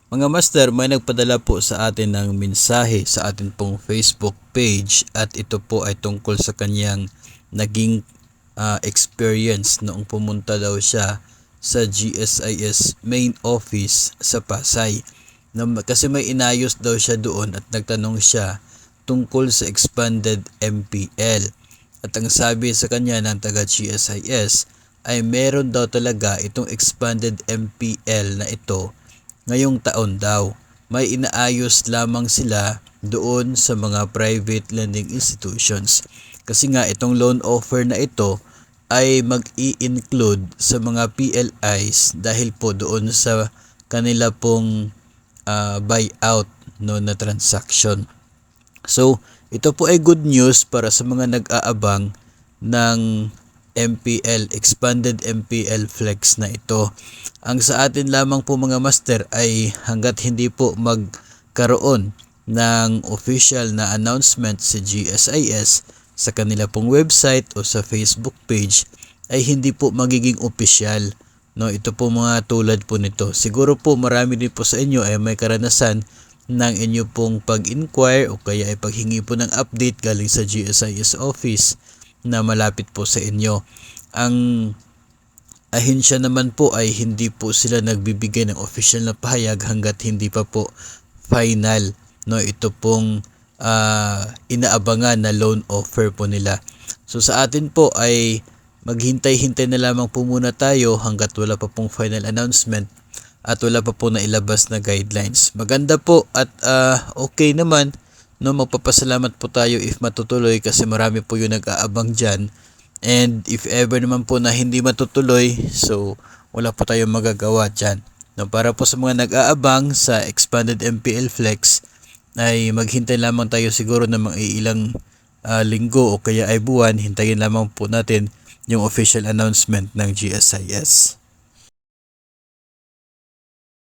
Mga master, may nagpadala po sa atin ng mensahe sa atin pong Facebook page at ito po ay tungkol sa kanyang naging experience noong pumunta daw siya sa GSIS main office sa Pasay. Kasi may inayos daw siya doon at nagtanong siya tungkol sa expanded MPL. At ang sabi sa kanya ng taga GSIS ay meron daw talaga itong expanded MPL na ito ngayong taon daw. May inaayos lamang sila doon sa mga private lending institutions. Kasi nga itong loan offer na ito ay mag-i-include sa mga PLIs dahil po doon sa kanila pong buyout na transaction. So, ito po ay good news para sa mga nag-aabang ng MPL, Expanded MPL Flex na ito. Ang sa atin lamang po mga master ay hanggat hindi po magkaroon ng official na announcement si GSIS sa kanila pong website o sa Facebook page ay hindi po magiging official. No, ito po mga tulad po nito. Siguro po marami din po sa inyo ay may karanasan ng inyo pong pag-inquire o kaya ay paghingi po ng update galing sa GSIS office na malapit po sa inyo. Ang ahensya naman po ay hindi po sila nagbibigay ng official na pahayag hanggat hindi pa po final ito pong inaabangan na loan offer po nila. So sa atin po ay maghintay-hintay na lamang po muna tayo hanggat wala pa pong final announcement at wala pa po na ilabas na guidelines. Maganda po at okay naman. Magpapasalamat po tayo if matutuloy kasi marami po yung nag-aabang dyan. And if ever naman po na hindi matutuloy, so wala po tayong magagawa dyan. Para po sa mga nag-aabang sa Expanded MPL Flex, ay maghintay lamang tayo siguro ng mga ilang linggo o kaya ay buwan. Hintayin lamang po natin yung official announcement ng GSIS.